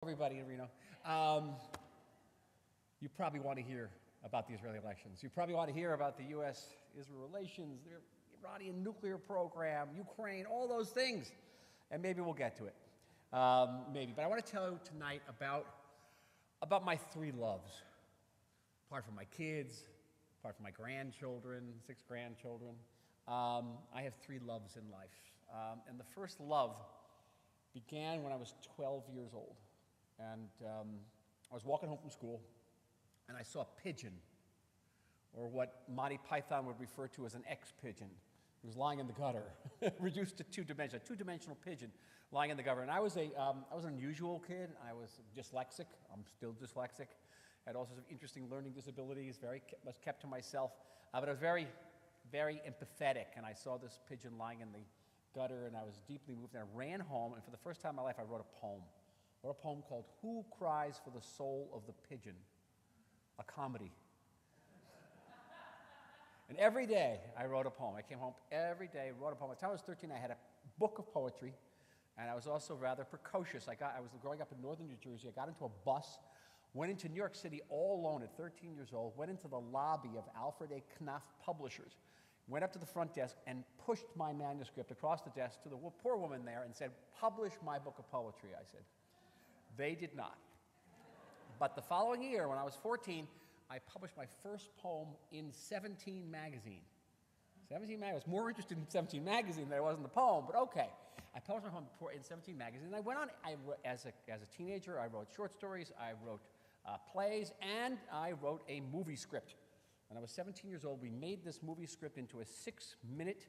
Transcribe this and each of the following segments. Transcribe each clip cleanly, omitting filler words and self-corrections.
Everybody in Reno. Um, you probably want to hear about the Israeli elections. You probably want to hear about the U.S.-Israel relations, the Iranian nuclear program, Ukraine, all those things. And maybe we'll get to it. Maybe. But I want to tell you tonight about my three loves. Apart from my kids, apart from my grandchildren, 6 grandchildren, I have 3 loves in life. And the first love began when I was 12 years old. And I was walking home from school, and I saw a pigeon, or what Monty Python would refer to as an ex-pigeon. It was lying in the gutter, reduced to a two-dimensional pigeon lying in the gutter. And I was an unusual kid. I was dyslexic. I'm still dyslexic. Had all sorts of interesting learning disabilities, was kept to myself. But I was very, very empathetic, and I saw this pigeon lying in the gutter, and I was deeply moved, and I ran home, and for the first time in my life, I wrote a poem. I wrote a poem called "Who Cries for the Soul of the Pigeon?" A comedy. And every day, I wrote a poem. I came home every day, wrote a poem. By the time I was 13, I had a book of poetry, and I was also rather precocious. I was growing up in northern New Jersey. I got into a bus, went into New York City all alone at 13 years old, went into the lobby of Alfred A. Knopf Publishers, went up to the front desk and pushed my manuscript across the desk to the poor woman there and said, "Publish my book of poetry," I said. They did not. But the following year, when I was 14, I published my first poem in 17 magazine. 17 magazine. I was more interested in 17 magazine than I was in the poem, but okay. I published my poem in 17 magazine, and I went on, as a teenager, I wrote short stories, I wrote plays, and I wrote a movie script. When I was 17 years old, we made this movie script into a 6-minute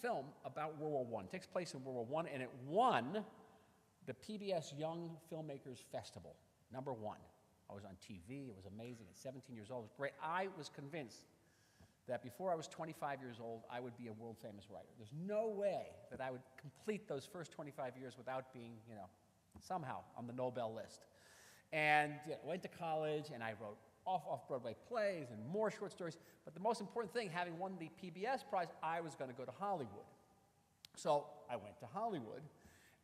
film about World War I. It takes place in World War I, and it won the PBS Young Filmmakers Festival, #1. I was on TV. It was amazing. At 17 years old, it was great. I was convinced that before I was 25 years old, I would be a world-famous writer. There's no way that I would complete those first 25 years without being, somehow on the Nobel list. And went to college, and I wrote off-Broadway plays and more short stories. But the most important thing, having won the PBS prize, I was going to go to Hollywood. So I went to Hollywood,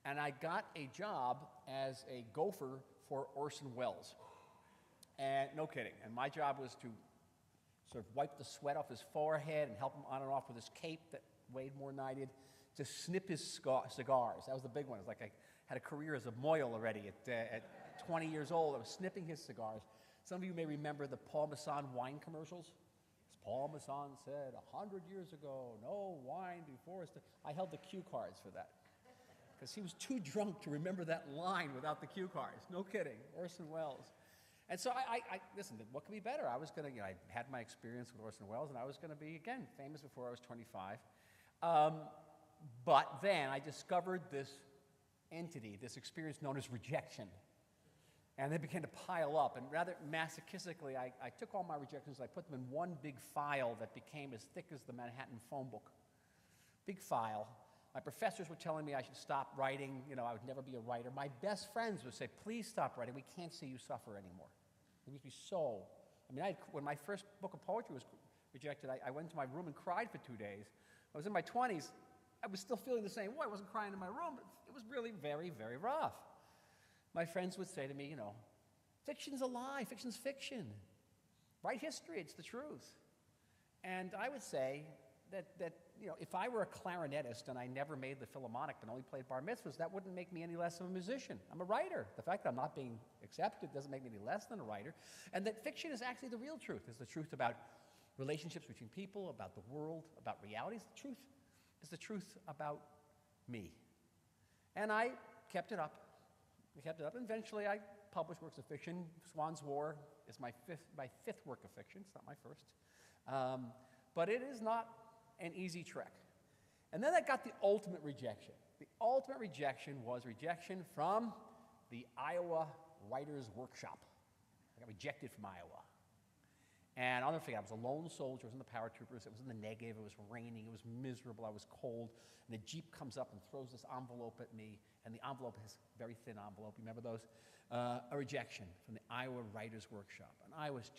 and I got a job as a gopher for Orson Welles. And no kidding. And my job was to sort of wipe the sweat off his forehead and help him on and off with his cape that weighed more than I did, to snip his cigars. That was the big one. It was like I had a career as a mohel already at 20 years old. I was snipping his cigars. Some of you may remember the Paul Masson wine commercials. As Paul Masson said 100 years ago, "No wine before us." I held the cue cards for that, because he was too drunk to remember that line without the cue cards. No kidding, Orson Welles. And so I listen, what could be better? I was going to, I had my experience with Orson Welles, and I was going to be, again, famous before I was 25. But then I discovered this entity, this experience known as rejection. And they began to pile up. And rather masochistically, I took all my rejections, I put them in one big file that became as thick as the Manhattan phone book. Big file. My professors were telling me I should stop writing. I would never be a writer. My best friends would say, "Please stop writing. We can't see you suffer anymore." It used to be so. When my first book of poetry was rejected, I went into my room and cried for 2 days. I was in my 20s. I was still feeling the same way. I wasn't crying in my room, but it was really very, very rough. My friends would say to me, "Fiction's a lie. Fiction's fiction. Write history. It's the truth." And I would say that if I were a clarinetist and I never made the Philharmonic but only played bar mitzvahs, that wouldn't make me any less of a musician. I'm a writer. The fact that I'm not being accepted doesn't make me any less than a writer. And that fiction is actually the real truth. It's the truth about relationships between people, about the world, about realities. The truth is the truth about me. And I kept it up. And eventually I published works of fiction. Swan's War is my fifth work of fiction. It's not my first. But it is not an easy trek. And then I got the ultimate rejection. The ultimate rejection was rejection from the Iowa Writers' Workshop. I got rejected from Iowa. And I'll never forget, I was a lone soldier. I was in the paratroopers. It was in the Negev. It was raining. It was miserable. I was cold. And a Jeep comes up and throws this envelope at me. And the envelope is a very thin envelope. You remember those? A rejection from the Iowa Writers' Workshop. And I was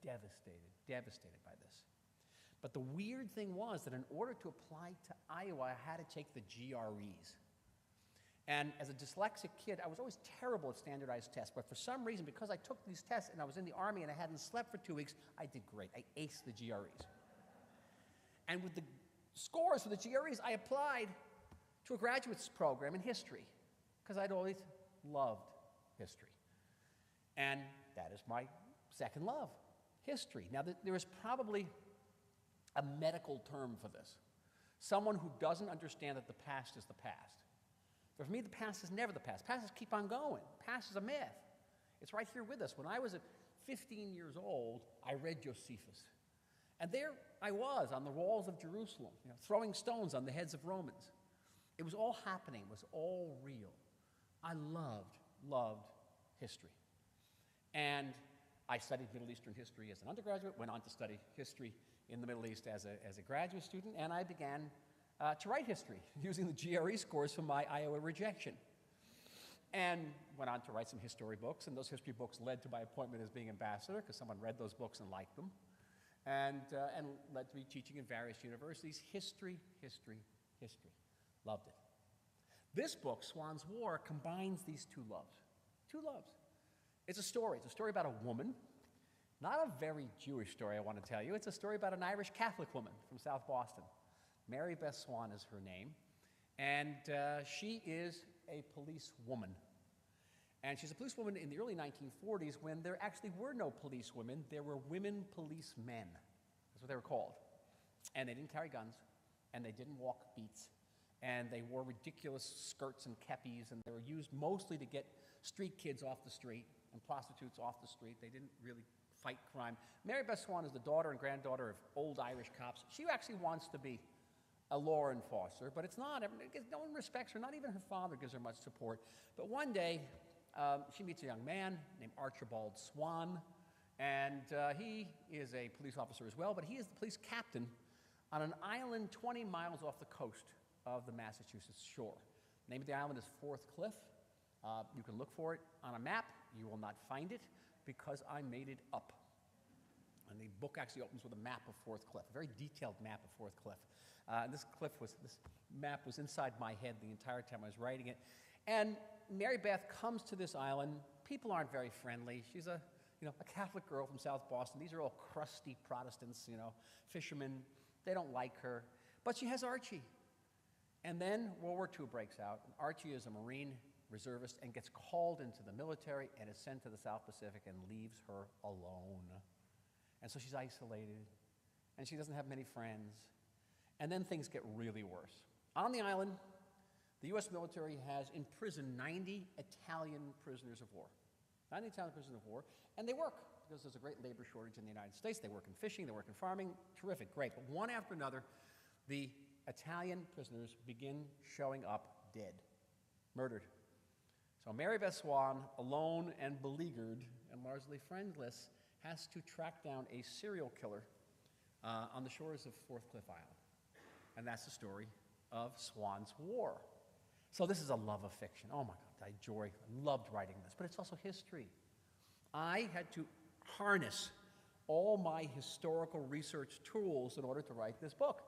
devastated by this. But the weird thing was that in order to apply to Iowa, I had to take the GREs. And as a dyslexic kid, I was always terrible at standardized tests. But for some reason, because I took these tests and I was in the Army and I hadn't slept for 2 weeks, I did great. I aced the GREs. And with the scores for the GREs, I applied to a graduate's program in history because I'd always loved history. And that is my second love, history. Now, there is probably a medical term for this. Someone who doesn't understand that the past is the past. But for me, the past is never the past. Past is keep on going. Past is a myth. It's right here with us. When I was at 15 years old, I read Josephus. And there I was on the walls of Jerusalem, throwing stones on the heads of Romans. It was all happening. It was all real. I loved history. And I studied Middle Eastern history as an undergraduate, went on to study history in the Middle East as a graduate student, and I began to write history using the GRE scores from my Iowa rejection. And went on to write some history books, and those history books led to my appointment as being ambassador because someone read those books and liked them, and led to me teaching in various universities. History. Loved it. This book, Swan's War, combines these two loves. It's a story. It's a story about a woman, not a very Jewish story, I want to tell you. It's a story about an Irish Catholic woman from South Boston. Mary Beth Swan is her name, and she is a policewoman. And she's a policewoman in the early 1940s when there actually were no policewomen. There were women policemen. That's what they were called. And they didn't carry guns, and they didn't walk beats, and they wore ridiculous skirts and kepis, and they were used mostly to get street kids off the street and prostitutes off the street. They didn't really fight crime. Mary Beth Swan is the daughter and granddaughter of old Irish cops. She actually wants to be a law enforcer, but it's not. No one respects her. Not even her father gives her much support. But one day, she meets a young man named Archibald Swan, and he is a police officer as well, but he is the police captain on an island 20 miles off the coast of the Massachusetts shore. The name of the island is Fourth Cliff. You can look for it on a map. You will not find it because I made it up. And the book actually opens with a map of Fourth Cliff, a very detailed map of Fourth Cliff. This map was inside my head the entire time I was writing it. And Mary Beth comes to this island. People aren't very friendly. She's a Catholic girl from South Boston. These are all crusty Protestants, fishermen. They don't like her. But she has Archie. And then World War II breaks out. And Archie is a Marine reservist and gets called into the military and is sent to the South Pacific and leaves her alone. And so she's isolated, and she doesn't have many friends. And then things get really worse. On the island, the U.S. military has imprisoned 90 Italian prisoners of war. 90 Italian prisoners of war, and they work because there's a great labor shortage in the United States. They work in fishing, they work in farming, terrific, great. But one after another, the Italian prisoners begin showing up dead, murdered. So Mary Beth Swan, alone and beleaguered and largely friendless, has to track down a serial killer on the shores of Fourth Cliff Island. And that's the story of Swan's War. So this is a love of fiction. Oh my God, I loved writing this, but it's also history. I had to harness all my historical research tools in order to write this book.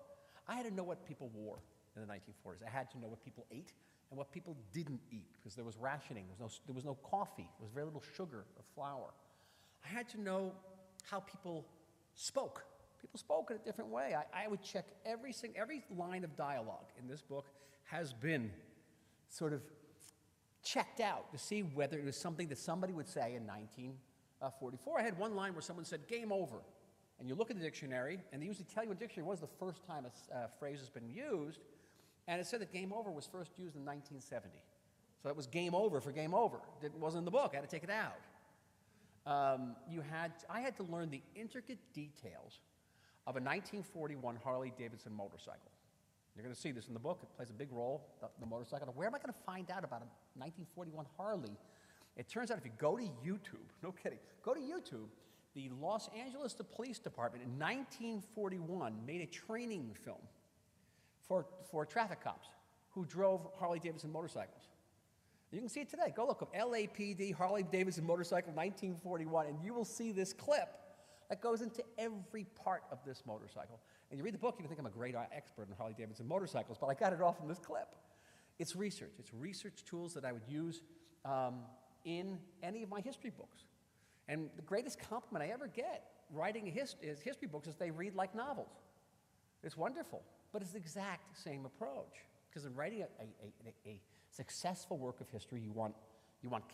I had to know what people wore in the 1940s. I had to know what people ate and what people didn't eat, because there was rationing. There was no coffee. There was very little sugar or flour. I had to know how people spoke. People spoke in a different way. I would check every line of dialogue in this book has been sort of checked out to see whether it was something that somebody would say in 1944. I had one line where someone said, "game over." And you look at the dictionary, and they usually tell you in the dictionary was the first time a phrase has been used, and it said that game over was first used in 1970. So it was game over for game over. It wasn't in the book. I had to take it out. I had to learn the intricate details of a 1941 Harley-Davidson motorcycle. You're going to see this in the book. It plays a big role, the motorcycle. Where am I going to find out about a 1941 Harley? It turns out if you go to YouTube, no kidding, go to YouTube, the Los Angeles Police Department in 1941 made a training film for traffic cops who drove Harley-Davidson motorcycles. You can see it today. Go look up LAPD Harley-Davidson motorcycle 1941, and you will see this clip that goes into every part of this motorcycle. And you read the book, you can think I'm a great expert on Harley-Davidson motorcycles, but I got it all from this clip. It's research. It's research tools that I would use in any of my history books. And the greatest compliment I ever get writing history books is they read like novels. It's wonderful, but it's the exact same approach. Because in writing a successful work of history, you want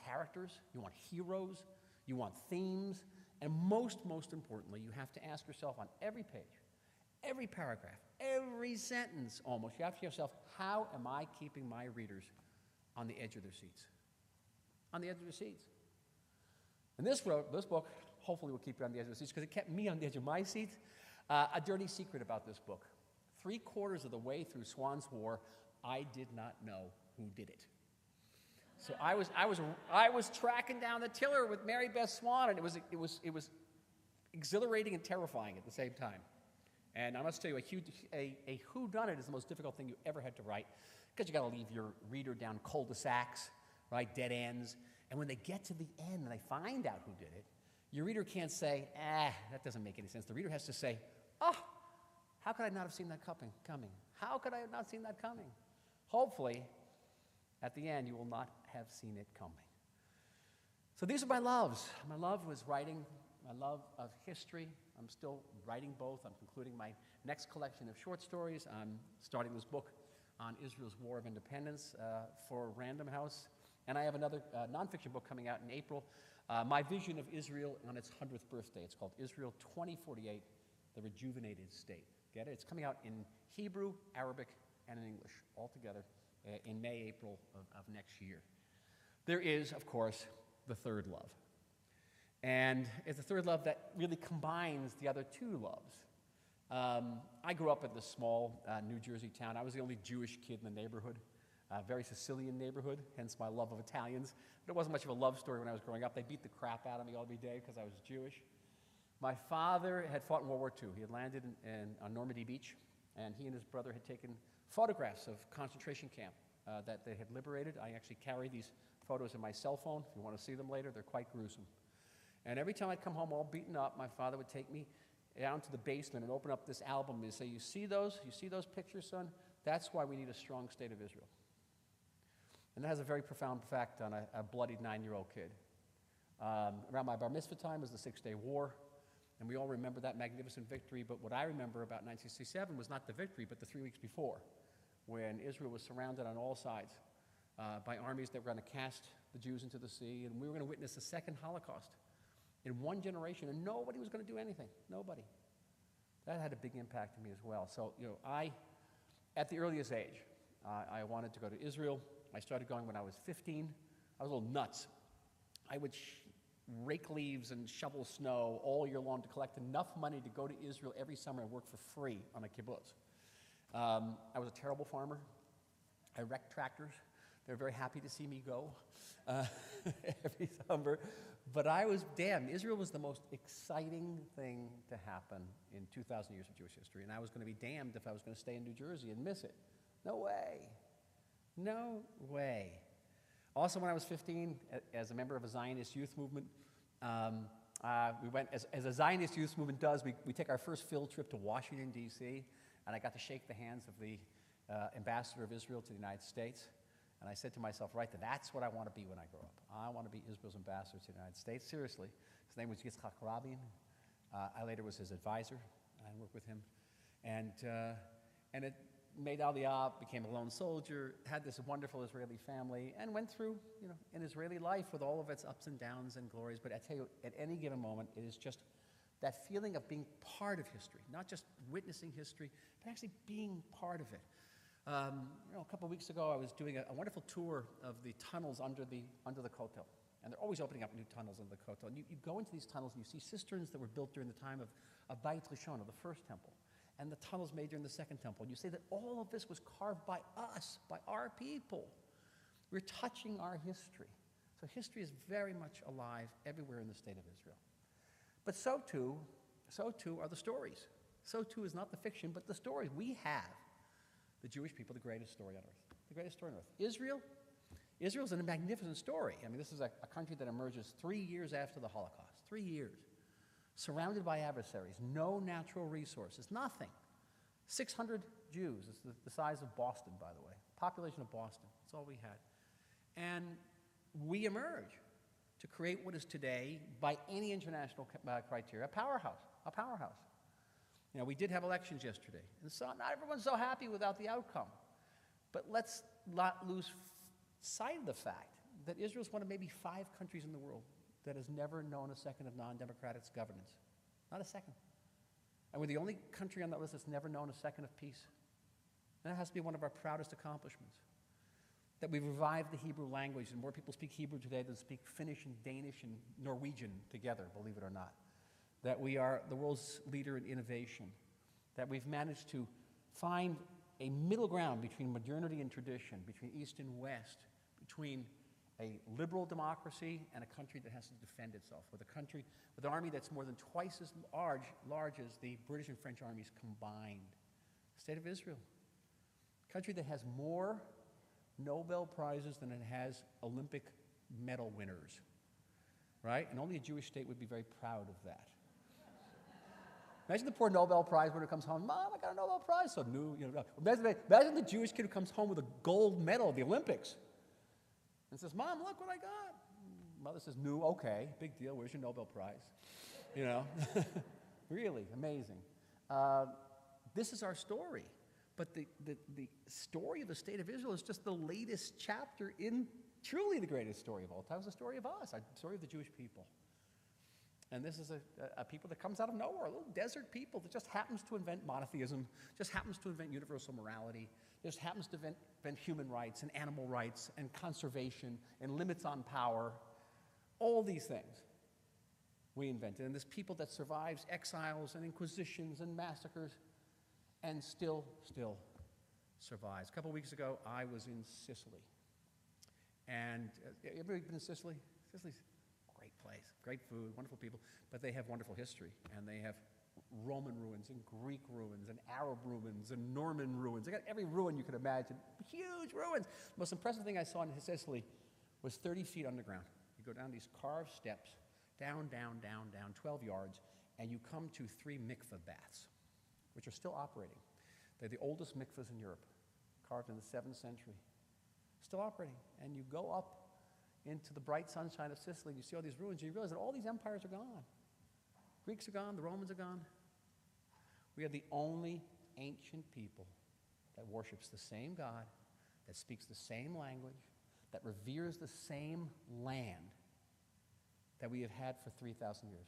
characters, you want heroes, you want themes, and most importantly, you have to ask yourself on every page, every paragraph, every sentence almost, you have to ask yourself, how am I keeping my readers on the edge of their seats? On the edge of their seats. And this book hopefully will keep you on the edge of the seats because it kept me on the edge of my seat. A dirty secret about this book. 3/4 of the way through Swan's War, I did not know who did it. So I was tracking down the tiller with Mary Beth Swan, and it was exhilarating and terrifying at the same time. And I must tell you, a whodunit is the most difficult thing you ever had to write because you got to leave your reader down cul-de-sacs, right, dead ends. And when they get to the end and they find out who did it, your reader can't say, that doesn't make any sense. The reader has to say, oh, how could I not have seen that coming? How could I have not seen that coming? Hopefully, at the end, you will not have seen it coming. So these are my loves. My love was writing, my love of history. I'm still writing both. I'm concluding my next collection of short stories. I'm starting this book on Israel's War of Independence for Random House. And I have another nonfiction book coming out in April, my vision of Israel on its 100th birthday. It's called Israel 2048, The Rejuvenated State. Get it? It's coming out in Hebrew, Arabic, and in English, all together in May, April of next year. There is, of course, the third love. And it's a third love that really combines the other two loves. I grew up in this small New Jersey town. I was the only Jewish kid in the neighborhood. A very Sicilian neighborhood, hence my love of Italians. But it wasn't much of a love story when I was growing up. They beat the crap out of me every day because I was Jewish. My father had fought in World War II. He had landed on Normandy Beach, and he and his brother had taken photographs of concentration camp that they had liberated. I actually carry these photos in my cell phone. If you want to see them later, they're quite gruesome. And every time I'd come home all beaten up, my father would take me down to the basement and open up this album and say, you see those? You see those pictures, son? That's why we need a strong state of Israel. And that has a very profound effect on a bloodied 9-year-old kid. Around my bar mitzvah time was the Six-Day War, and we all remember that magnificent victory, but what I remember about 1967 was not the victory, but the 3 weeks before, when Israel was surrounded on all sides by armies that were going to cast the Jews into the sea, and we were going to witness the second Holocaust in one generation, and nobody was going to do anything. Nobody. That had a big impact on me as well. So, at the earliest age, I wanted to go to Israel. I started going when I was 15. I was a little nuts. I would rake leaves and shovel snow all year long to collect enough money to go to Israel every summer and work for free on a kibbutz. I was a terrible farmer. I wrecked tractors. They were very happy to see me go every summer. But I was damned. Israel was the most exciting thing to happen in 2,000 years of Jewish history, and I was going to be damned if I was going to stay in New Jersey and miss it. No way. No way. Also, when I was 15, as a member of a Zionist youth movement, we went, as a Zionist youth movement does, we take our first field trip to Washington, D.C., and I got to shake the hands of the ambassador of Israel to the United States. And I said to myself, right, that's what I want to be when I grow up. I want to be Israel's ambassador to the United States. Seriously. His name was Yitzhak Rabin. I later was his advisor. I worked with him. And it made Aliyah, became a lone soldier, had this wonderful Israeli family, and went through, an Israeli life with all of its ups and downs and glories. But I tell you, at any given moment, it is just that feeling of being part of history, not just witnessing history, but actually being part of it. A couple of weeks ago, I was doing a wonderful tour of the tunnels under the Kotel. And they're always opening up new tunnels under the Kotel. And you go into these tunnels and you see cisterns that were built during the time of Beit Rishon, of the first temple, and the tunnels made during the second temple. And you say that all of this was carved by us, by our people. We're touching our history. So history is very much alive everywhere in the state of Israel. But so too are the stories. So too is not the fiction, but the stories. We have, the Jewish people, the greatest story on earth. The greatest story on earth. Israel's a magnificent story. I mean, this is a country that emerges 3 years after the Holocaust. 3 years. Surrounded by adversaries, no natural resources, nothing. 600 Jews. It's the size of Boston, by the way. Population of Boston. That's all we had. And we emerge to create what is today, by any international criteria, a powerhouse. You know, we did have elections yesterday, and so not everyone's so happy without the outcome. But let's not lose sight of the fact that Israel's one of maybe 5 countries in the world that has never known a second of non-democratic governance. Not a second. And we're the only country on that list that's never known a second of peace. And that has to be one of our proudest accomplishments. That we've revived the Hebrew language, and more people speak Hebrew today than speak Finnish and Danish and Norwegian together, believe it or not. That we are the world's leader in innovation. That we've managed to find a middle ground between modernity and tradition, between East and West, between a liberal democracy and a country that has to defend itself, with a country, with an army that's more than twice as large as the British and French armies combined. The State of Israel, a country that has more Nobel Prizes than it has Olympic medal winners, right? And only a Jewish state would be very proud of that. Imagine the poor Nobel Prize winner comes home, Mom, I got a Nobel Prize. So new, you know, imagine the Jewish kid who comes home with a gold medal at the Olympics and says, Mom, look what I got. Mother says, new, okay, big deal, where's your Nobel Prize? You know, really amazing. This is our story. But the story of the State of Israel is just the latest chapter in truly the greatest story of all time. It's the story of us, the story of the Jewish people. And this is a people that comes out of nowhere, a little desert people that just happens to invent monotheism, just happens to invent universal morality, just happens to invent human rights and animal rights and conservation and limits on power. All these things we invented. And this people that survives exiles and inquisitions and massacres and still survives. A couple weeks ago, I was in Sicily. And everybody been in Sicily? Sicily's a great place, great food, wonderful people, but they have wonderful history. And they have Roman ruins and Greek ruins and Arab ruins and Norman ruins. They got every ruin you could imagine, huge ruins. The most impressive thing I saw in Sicily was 30 feet underground. You go down these carved steps, down, 12 yards, and you come to 3 mikveh baths, which are still operating. They're the oldest mikvahs in Europe, carved in the 7th century. Still operating. And you go up into the bright sunshine of Sicily, and you see all these ruins, and you realize that all these empires are gone. Greeks are gone, the Romans are gone. We are the only ancient people that worships the same God, that speaks the same language, that reveres the same land that we have had for 3,000 years.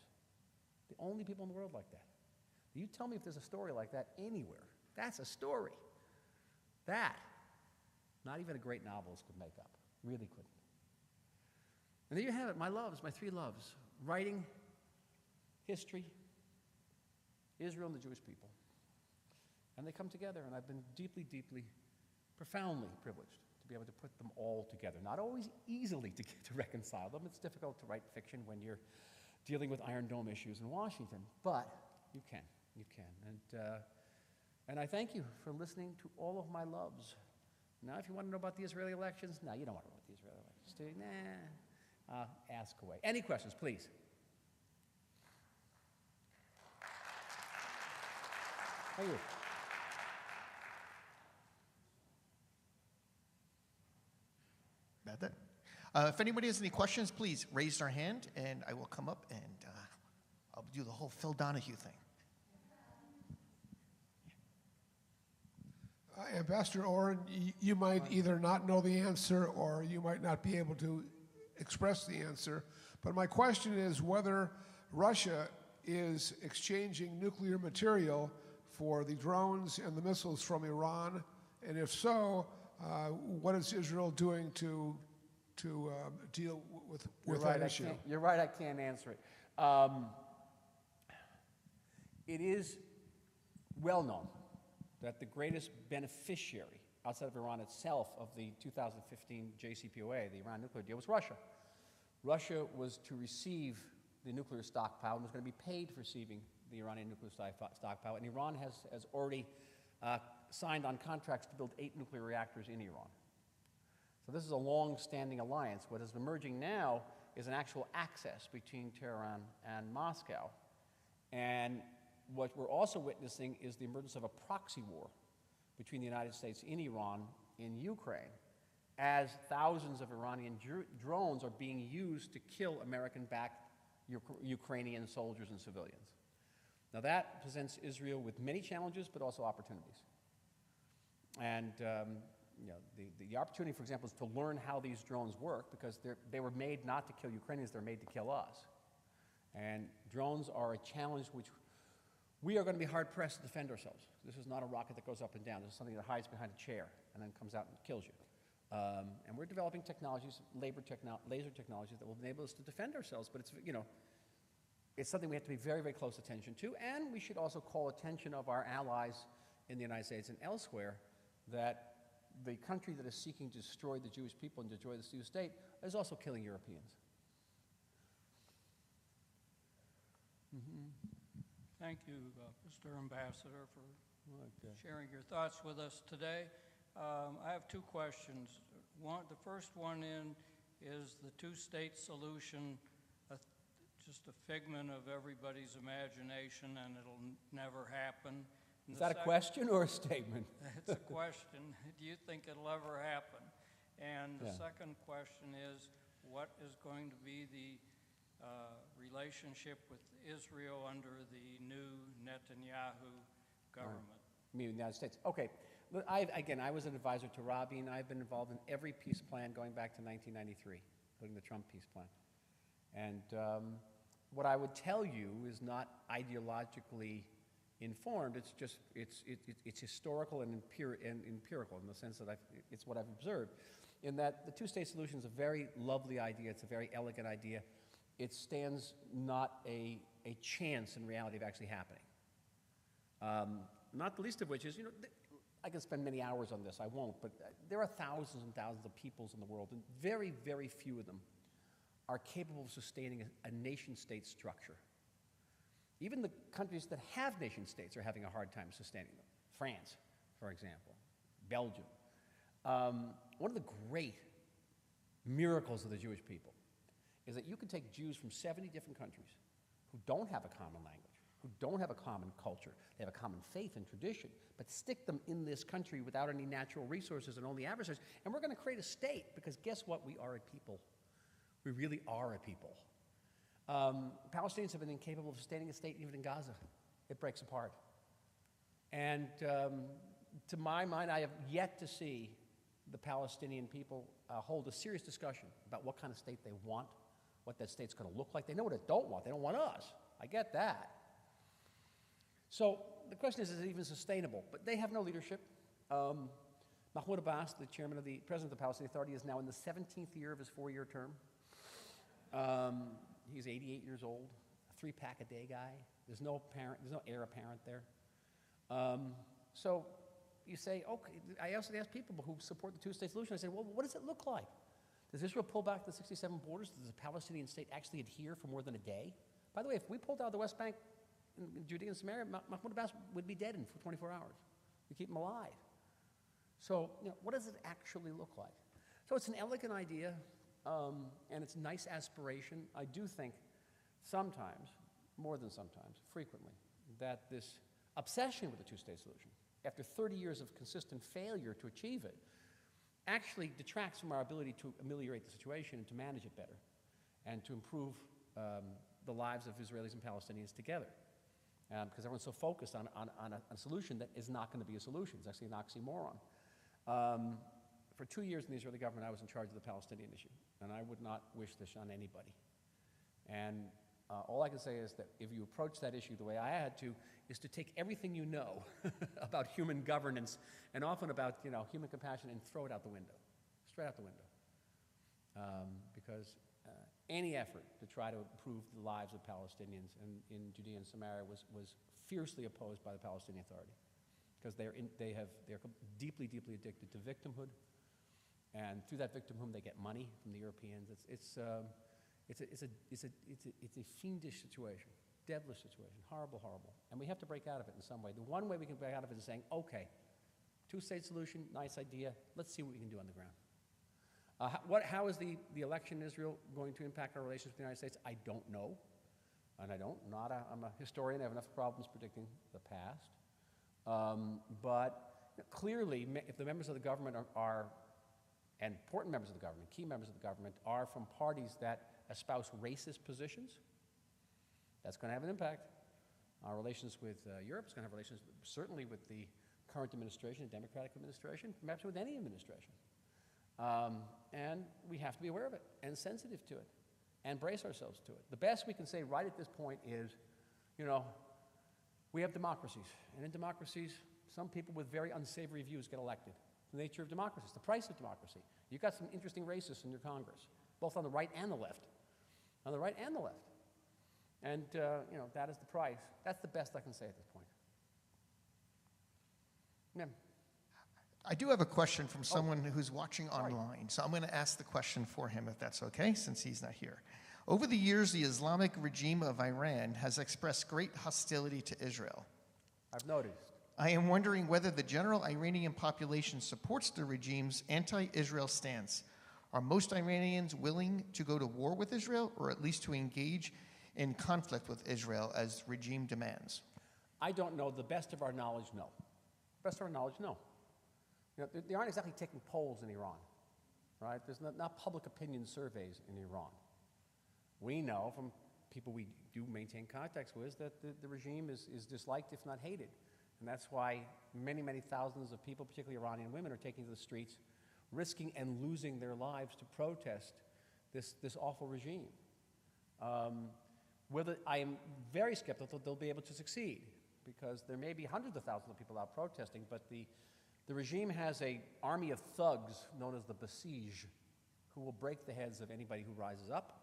The only people in the world like that. You tell me if there's a story like that anywhere. That's a story. That, not even a great novelist could make up. Really couldn't. And there you have it, my loves, my 3 loves. Writing, history, Israel and the Jewish people. And they come together, and I've been deeply, profoundly privileged to be able to put them all together. Not always easily to reconcile them. It's difficult to write fiction when you're dealing with Iron Dome issues in Washington, but you can. You can. And I thank you for listening to all of my loves. Now, if you want to know about the Israeli elections, no, you don't want to know about the Israeli elections, do you? Nah. Ask away. Any questions, please? Thank you. About that. If anybody has any questions, please raise their hand, and I will come up and I'll do the whole Phil Donahue thing. Ambassador Oren, you might either not know the answer or you might not be able to express the answer, but my question is whether Russia is exchanging nuclear material for the drones and the missiles from Iran, and if so, what is Israel doing to deal with that issue? You're right, I can't answer it. It is well known that the greatest beneficiary outside of Iran itself of the 2015 JCPOA, the Iran nuclear deal, was Russia. Russia was to receive the nuclear stockpile and was going to be paid for receiving the Iranian nuclear stockpile, and Iran has already signed on contracts to build 8 nuclear reactors in Iran. So this is a long-standing alliance. What is emerging now is an actual access between Tehran and Moscow. And what we're also witnessing is the emergence of a proxy war between the United States and Iran in Ukraine. as thousands of Iranian drones are being used to kill American-backed Ukrainian soldiers and civilians. Now that presents Israel with many challenges, but also opportunities. And the opportunity, for example, is to learn how these drones work, because they were made not to kill Ukrainians, they're made to kill us. And drones are a challenge which we are going to be hard-pressed to defend ourselves. This is not a rocket that goes up and down. This is something that hides behind a chair and then comes out and kills you. And we're developing technologies, laser technologies, that will enable us to defend ourselves. But it's something we have to be very, very close attention to. And we should also call attention of our allies in the United States and elsewhere that the country that is seeking to destroy the Jewish people and destroy the Jewish state is also killing Europeans. Thank you, Mr. Ambassador, for sharing your thoughts with us today. I have two questions. The first one is the two-state solution just a figment of everybody's imagination and it'll never happen? Is that a question or a statement? It's a question. Do you think it'll ever happen? And the second question is, what is going to be the relationship with Israel under the new Netanyahu government? You mean the United States? Okay. Again, I was an advisor to Rabin. I've been involved in every peace plan going back to 1993, including the Trump peace plan. And what I would tell you is not ideologically informed. It's just it's historical and empirical in the sense that it's what I've observed. In that the two-state solution is a very lovely idea. It's a very elegant idea. It stands not a chance in reality of actually happening. Not the least of which is, I can spend many hours on this. I won't, but there are thousands and thousands of peoples in the world, and very, very few of them are capable of sustaining a nation-state structure. Even the countries that have nation-states are having a hard time sustaining them. France, for example, Belgium. One of the great miracles of the Jewish people is that you can take Jews from 70 different countries who don't have a common language, who don't have a common culture, they have a common faith and tradition, but stick them in this country without any natural resources and only adversaries, and we're going to create a state, because guess what? We are a people. We really are a people. Palestinians have been incapable of sustaining a state even in Gaza. It breaks apart. And to my mind, I have yet to see the Palestinian people hold a serious discussion about what kind of state they want, what that state's going to look like. They know what it don't want. They don't want us. I get that. So the question is it even sustainable? But they have no leadership. Mahmoud Abbas, the president of the Palestinian Authority, is now in the 17th year of his 4-year term. He's 88 years old, a 3-pack-a-day guy. There's no heir apparent there. So you say, okay, I also ask people who support the two-state solution, I say, well, what does it look like? Does Israel pull back the 67 borders? Does the Palestinian state actually adhere for more than a day? By the way, if we pulled out the West Bank, Judea and Samaria, Mahmoud Abbas would be dead in 24 hours. We keep him alive. So, what does it actually look like? So it's an elegant idea, and it's a nice aspiration. I do think sometimes, more than sometimes, frequently, that this obsession with the two-state solution, after 30 years of consistent failure to achieve it, actually detracts from our ability to ameliorate the situation and to manage it better and to improve the lives of Israelis and Palestinians together. Because everyone's so focused on a solution that is not going to be a solution. It's actually an oxymoron. For 2 years in the Israeli government, I was in charge of the Palestinian issue, and I would not wish this on anybody. And all I can say is that if you approach that issue the way I had to, is to take everything you know about human governance and often about human compassion and throw it out the window, straight out the window. Because any effort to try to improve the lives of Palestinians in Judea and Samaria was fiercely opposed by the Palestinian Authority, because they're deeply, deeply addicted to victimhood, and through that victimhood they get money from the Europeans. It's a fiendish situation, devilish situation, horrible, horrible, and we have to break out of it in some way. The one way we can break out of it is saying, okay, two-state solution, nice idea, let's see what we can do on the ground. How is the election in Israel going to impact our relations with the United States? I don't know, and I'm a historian. I have enough problems predicting the past. But clearly, if the members of the government are and important members of the government, key members of the government, are from parties that espouse racist positions, that's going to have an impact. Our relations with Europe is going to have relations certainly with the current administration, the Democratic administration, perhaps with any administration. And we have to be aware of it and sensitive to it and brace ourselves to it. The best we can say right at this point is, you know, we have democracies. And in democracies, some people with very unsavory views get elected. The nature of democracy, it's the price of democracy. You've got some interesting racists in your Congress, both on the right and the left. On the right and the left. And, you know, that is the price. That's the best I can say at this point. Yeah. I do have a question from someone who's watching online, so I'm going to ask the question for him, if that's okay, since he's not here. Over the years, the Islamic regime of Iran has expressed great hostility to Israel. I've noticed. I am wondering whether the general Iranian population supports the regime's anti-Israel stance. Are most Iranians willing to go to war with Israel, or at least to engage in conflict with Israel as regime demands? I don't know. The best of our knowledge, no. Best of our knowledge, no. You know, they aren't exactly taking polls in Iran, right? There's not public opinion surveys in Iran. We know from people we do maintain contacts with that the regime is disliked, if not hated. And that's why many, many thousands of people, particularly Iranian women, are taking to the streets, risking and losing their lives to protest this awful regime. Whether I am very skeptical that they'll be able to succeed, because there may be hundreds of thousands of people out protesting, but the regime has an army of thugs known as the Basij, who will break the heads of anybody who rises up.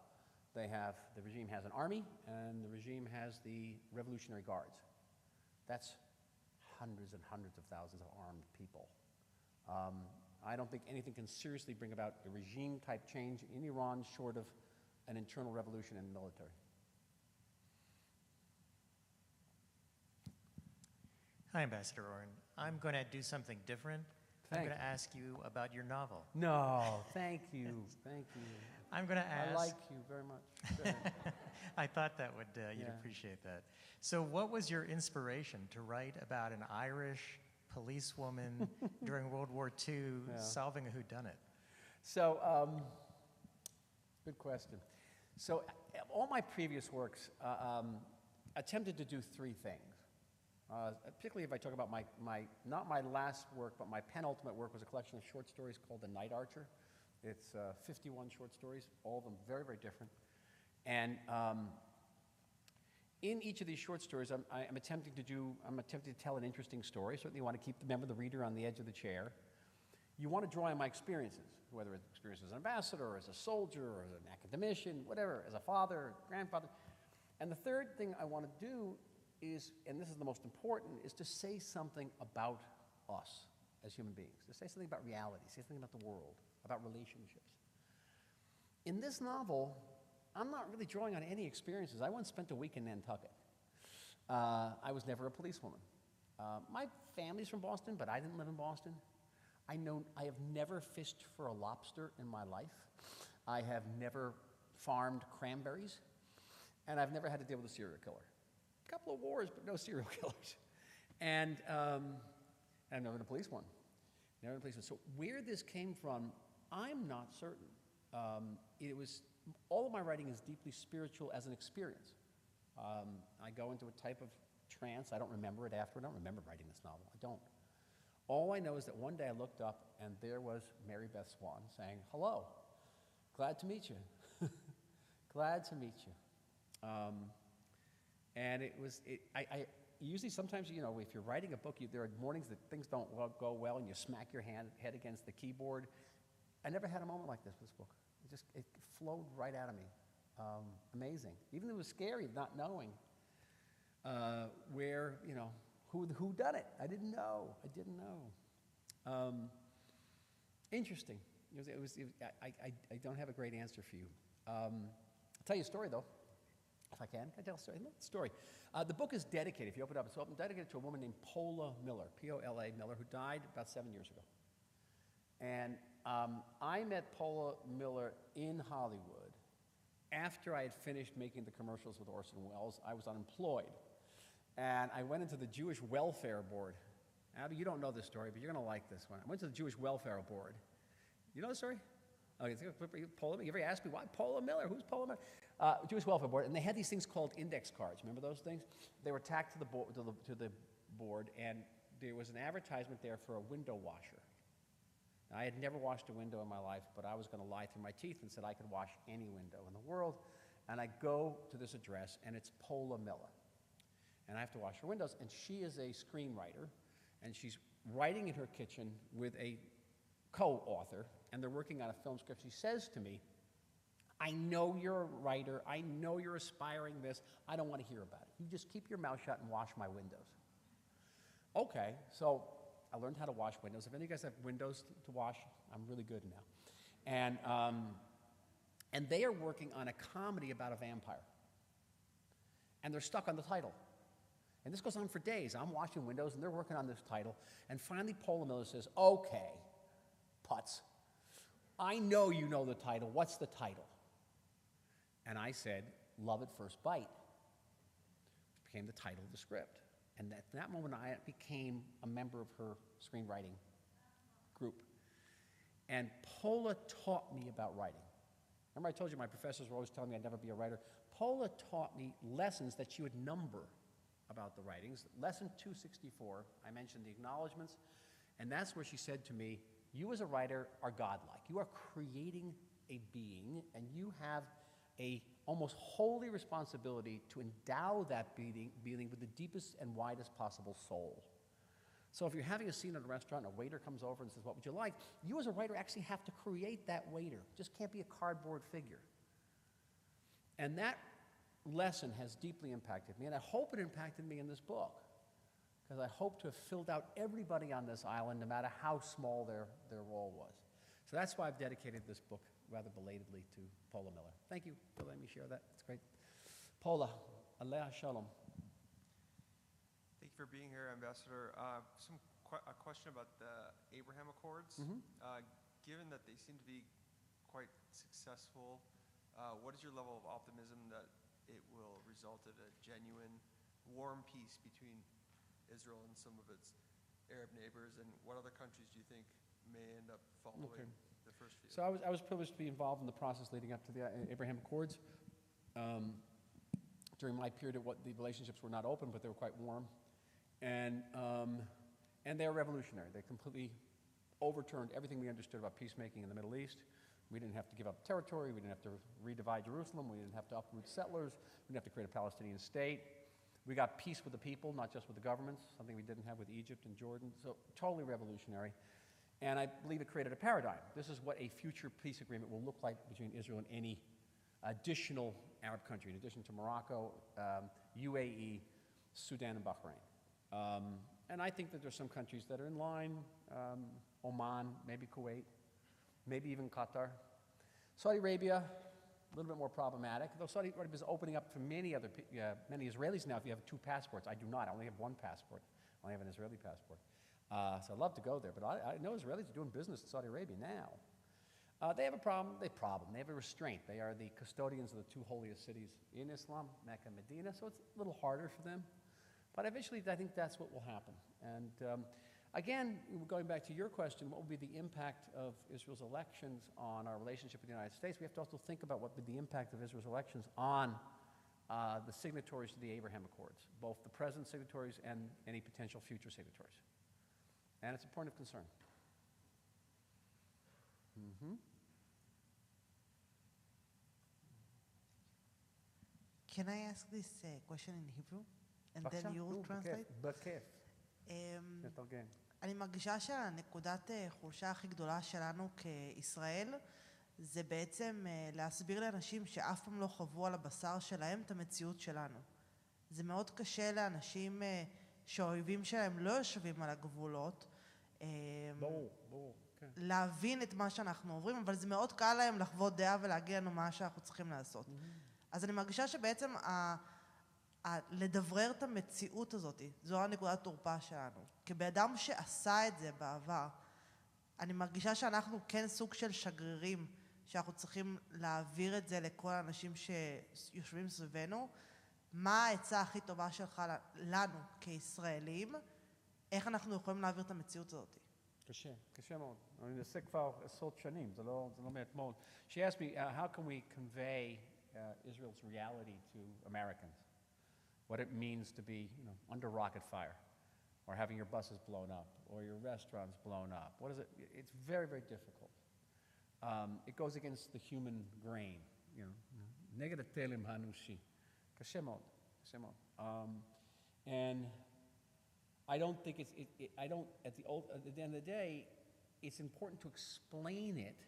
The regime has an army, and the regime has the Revolutionary Guards. That's hundreds and hundreds of thousands of armed people. I don't think anything can seriously bring about a regime-type change in Iran short of an internal revolution in the military. Hi, Ambassador Oren. I'm going to do something different. I'm going to ask you about your novel. No, thank you, thank you. I'm going to ask. I like you very much. Go ahead. I thought that you'd appreciate that. So, what was your inspiration to write about an Irish policewoman during World War II solving a whodunit? So, good question. So, all my previous works attempted to do three things. Particularly if I talk about not my last work, but my penultimate work was a collection of short stories called The Night Archer. It's 51 short stories, all of them very, very different. And in each of these short stories, I'm attempting to tell an interesting story. Certainly you want to keep the reader on the edge of the chair. You want to draw on my experiences, whether it's experience as an ambassador, or as a soldier, or as an academician, whatever, as a father, grandfather. And the third thing I want to do is, and this is the most important, is to say something about us as human beings, to say something about reality, say something about the world, about relationships. In this novel, I'm not really drawing on any experiences. I once spent a week in Nantucket. I was never a policewoman. My family's from Boston, but I didn't live in Boston. I have never fished for a lobster in my life. I have never farmed cranberries, and I've never had to deal with a serial killer. A couple of wars, but no serial killers. And I've never been a police one. Never been a policeman. So where this came from, I'm not certain. All of my writing is deeply spiritual as an experience. I go into a type of trance. I don't remember it afterward. I don't remember writing this novel. I don't. All I know is that one day I looked up and there was Mary Beth Swan saying, "Hello, glad to meet you." Glad to meet you. And I usually sometimes, you know, if you're writing a book, there are mornings that things don't go well and you smack your head against the keyboard. I never had a moment like this with this book. It flowed right out of me. Amazing. Even though it was scary not knowing where, you know, who done it. I didn't know. Interesting. I don't have a great answer for you. I'll tell you a story, though, if I can. Can I tell a story? A story. The book is dedicated, if you open it up, it's dedicated to a woman named Paula Miller, P-O-L-A Miller, who died about 7 years ago. And I met Paula Miller in Hollywood after I had finished making the commercials with Orson Welles. I was unemployed. And I went into the Jewish Welfare Board. Abby, you don't know this story, but you're going to like this one. I went to the Jewish Welfare Board, You know the story? Okay, you ever ask me, why Paula Miller? Who's Paula Miller? Jewish Welfare Board, and they had these things called index cards. Remember those things? They were tacked to the board, and there was an advertisement there for a window washer. Now, I had never washed a window in my life, but I was going to lie through my teeth and said I could wash any window in the world. And I go to this address, and it's Paula Miller. And I have to wash her windows, and she is a screenwriter, and she's writing in her kitchen with a co-author, and they're working on a film script. She says to me, I know you're a writer. I know you're aspiring this. I don't want to hear about it. You just keep your mouth shut and wash my windows. Okay, so I learned how to wash windows. If any of you guys have windows to wash, I'm really good now. And they are working on a comedy about a vampire. And they're stuck on the title. And this goes on for days. I'm washing windows, and they're working on this title. And finally, Paula Miller says, okay, putz, I know you know the title. What's the title? And I said, Love at First Bite, which became the title of the script. And at that moment, I became a member of her screenwriting group. And Paula taught me about writing. Remember I told you my professors were always telling me I'd never be a writer? Paula taught me lessons that she would number about the writings. Lesson 264, I mentioned the acknowledgments, and that's where she said to me, you as a writer are godlike. You are creating a being, and you have a almost holy responsibility to endow that being with the deepest and widest possible soul. So if you're having a scene at a restaurant and a waiter comes over and says, what would you like? You as a writer actually have to create that waiter. Just can't be a cardboard figure. And that lesson has deeply impacted me, and I hope it impacted me in this book, because I hope to have filled out everybody on this island, no matter how small their role was. So that's why I've dedicated this book rather belatedly to Paula Miller. Thank you for letting me share that. It's great. Paula, Alea Shalom. Thank you for being here, Ambassador. A question about the Abraham Accords. Given that they seem to be quite successful, what is your level of optimism that it will result in a genuine, warm peace between Israel and some of its Arab neighbors, and what other countries do you think may end up following the first few? So I was privileged to be involved in the process leading up to the Abraham Accords. During my period, the relationships were not open, but they were quite warm. And they were revolutionary. They completely overturned everything we understood about peacemaking in the Middle East. We didn't have to give up territory. We didn't have to redivide Jerusalem. We didn't have to uproot settlers. We didn't have to create a Palestinian state. We got peace with the people, not just with the governments, something we didn't have with Egypt and Jordan. So totally revolutionary. And I believe it created a paradigm. This is what a future peace agreement will look like between Israel and any additional Arab country, in addition to Morocco, UAE, Sudan, and Bahrain. And I think that there's some countries that are in line, Oman, maybe Kuwait, maybe even Qatar. Saudi Arabia, a little bit more problematic, though Saudi Arabia is opening up for many Israelis now if you have two passports. I do not. I only have one passport. I only have an Israeli passport. So I'd love to go there, but I know Israelis are doing business in Saudi Arabia now. They have a problem. They have a restraint. They are the custodians of the two holiest cities in Islam, Mecca and Medina, so it's a little harder for them. But eventually, I think that's what will happen. And again, going back to your question, what will be the impact of Israel's elections on our relationship with the United States? We have to also think about what would be the impact of Israel's elections on the signatories to the Abraham Accords, both the present signatories and any potential future signatories. And it's a point of concern. Can I ask this question in Hebrew? And then you will translate? בכיף. אני מרגישה שהנקודת חולשה הכי גדולה שלנו כישראל זה בעצם להסביר לאנשים שאף פעם לא חוו על הבשר שלהם את המציאות שלנו. זה מאוד קשה לאנשים שהאויבים שלהם לא יושבים על הגבולות להבין את מה שאנחנו עוברים, אבל זה מאוד קל להם לחוות דעה ולהגיד לנו מה שאנחנו צריכים לעשות. אז אני מרגישה שבעצם לדברר את המציאות הזאת, זו הנקודת תורפה שלנו. כבאדם שעשה את זה בעבר, אני מרגישה שאנחנו כן סוג של שגרירים, שאנחנו צריכים להעביר את זה לכל האנשים שיושבים סביבנו. מה העצה הכי טובה שלך לנו כישראלים? איך אנחנו יכולים להעביר את המציאות הזאת? קשה, קשה מאוד. אני מנסה כבר עשרות שנים, זה לא מאתמול. She asked me, how can we convey Israel's reality to Americans? What it means to be, under rocket fire, or having your buses blown up, or your restaurants blown up. What is it? It's very, very difficult. It goes against the human grain, נגד התלם האנושי. קשה מאוד, קשה מאוד. And I don't think at the end of the day, it's important to explain it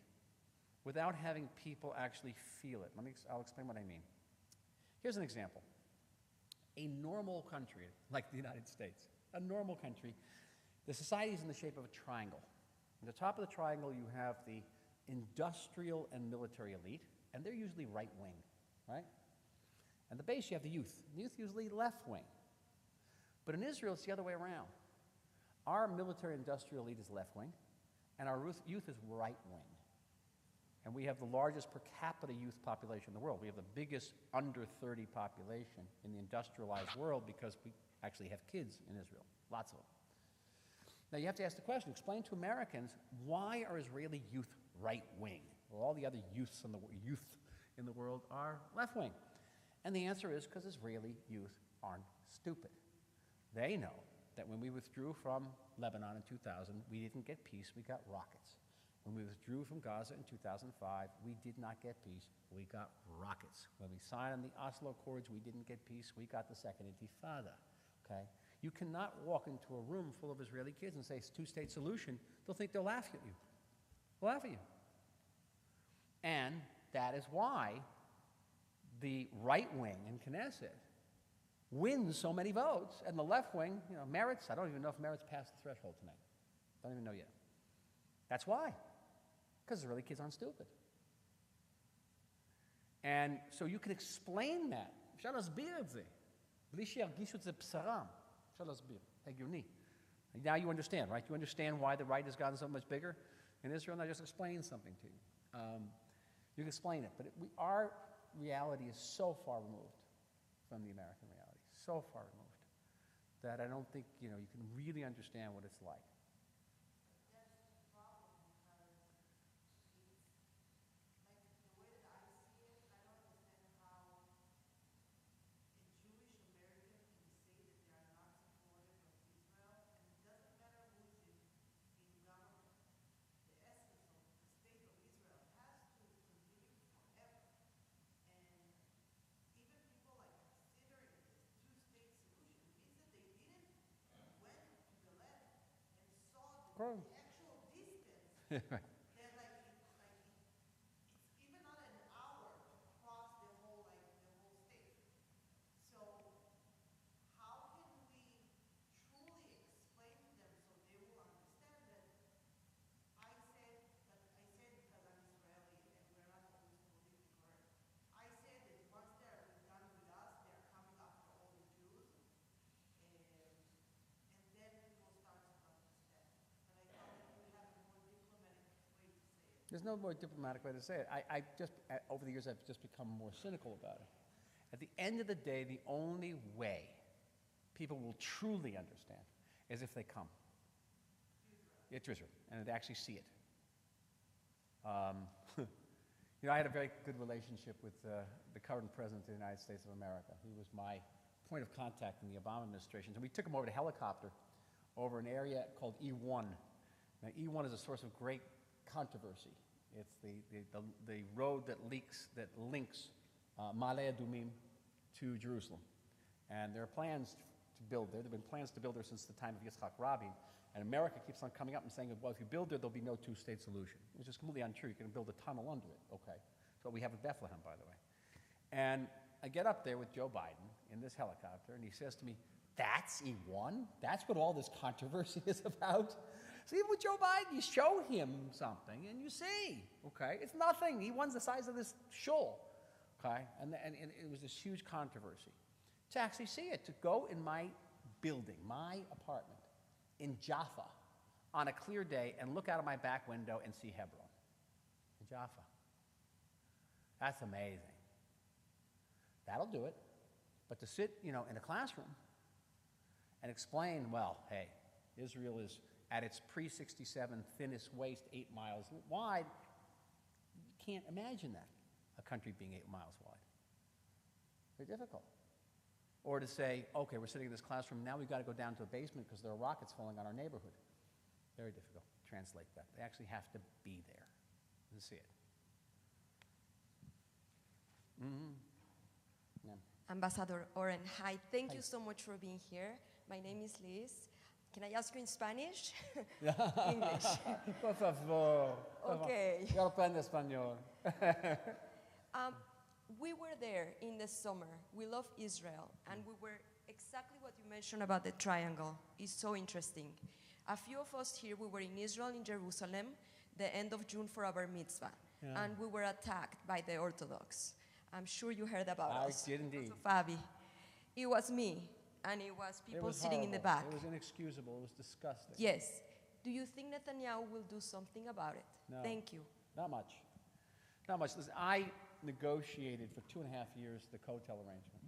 without having people actually feel it. I'll explain what I mean. Here's an example. A normal country, like the United States, a normal country, the society is in the shape of a triangle. At the top of the triangle, you have the industrial and military elite, and they're usually right-wing, right? And the base, you have the youth. The youth usually left-wing. But in Israel, it's the other way around. Our military industrial elite is left-wing, and our youth is right-wing. And we have the largest per capita youth population in the world. We have the biggest under 30 population in the industrialized world because we actually have kids in Israel, lots of them. Now you have to ask the question, explain to Americans, why are Israeli youth right-wing? Well, all the other youth in the world are left-wing. And the answer is because Israeli youth aren't stupid. They know that when we withdrew from Lebanon in 2000, we didn't get peace, we got rockets. When we withdrew from Gaza in 2005, we did not get peace, we got rockets. When we signed the Oslo Accords, we didn't get peace, we got the Second Intifada, okay? You cannot walk into a room full of Israeli kids and say it's a two-state solution. They'll think they'll laugh at you. They'll laugh at you. And that is why the right wing in Knesset wins so many votes, and the left wing, Meretz, I don't even know if Meretz passed the threshold tonight. Don't even know yet. That's why. Because Israeli kids aren't stupid. And so you can explain that. אפשר להסביר את זה. בלי שירגישו את זה בשרם. אפשר להסביר. הגיוני. Now you understand, right? You understand why the right has gotten so much bigger in Israel, and I just explained something to you. You can explain it, but our reality is so far removed from the American reality, so far removed, that I don't think, you can really understand what it's like. The actual distance, Right. they're like it's even not an hour to cross the whole state. So how can we truly explain to them so they will understand that I said because I'm Israeli and we're not always politically correct. I said that once they're done with us, they're coming after all the Jews, and then people start to understand. But I thought that you have a more diplomatic way to say it. There's no more diplomatic way to say it. I just, over the years, I've just become more cynical about it. At the end of the day, the only way people will truly understand is if they come. It's Israel, and they actually see it. I had a very good relationship with the current president of the United States of America. He was my point of contact in the Obama administration. And we took him over to helicopter over an area called E1. Now, E1 is a source of great controversy. It's the road that links Ma'ale Adumim to Jerusalem. And there are plans to build there. There have been plans to build there since the time of Yitzhak Rabin. And America keeps on coming up and saying, well, if you build there, there'll be no two-state solution, which is completely untrue. You can build a tunnel under it. Okay. That's what we have in Bethlehem, by the way. And I get up there with Joe Biden in this helicopter, and he says to me, that's E1? That's what all this controversy is about? So even with Joe Biden, you show him something, and you see, okay? It's nothing. E1's the size of this shoal, okay? And it was this huge controversy. To actually see it, to go in my building, my apartment, in Jaffa, on a clear day, and look out of my back window and see Hebron. In Jaffa. That's amazing. That'll do it. But to sit, in a classroom and explain, well, hey, Israel is at its pre-67 thinnest waist, 8 miles wide. You can't imagine that, a country being 8 miles wide. Very difficult. Or to say, okay, we're sitting in this classroom, now we've got to go down to the basement because there are rockets falling on our neighborhood. Very difficult to translate that. They actually have to be there and see it. Mm-hmm. Yeah. Ambassador Oren, hi. Thank you so much for being here. My name is Liz. Can I ask you in Spanish? English. Por favor. Okay. Yo aprendo español. We were there in the summer. We love Israel, and we were exactly what you mentioned about the triangle. It's so interesting. A few of us here, we were in Israel, in Jerusalem, the end of June for our mitzvah, and we were attacked by the Orthodox. I'm sure you heard about us. I did indeed. So, Fabi, it was me, and it was people sitting in the back. It was inexcusable. It was disgusting. Yes. Do you think Netanyahu will do something about it? No. Thank you. Not much. Not much. Listen, I negotiated for 2.5 years the Kotel arrangement.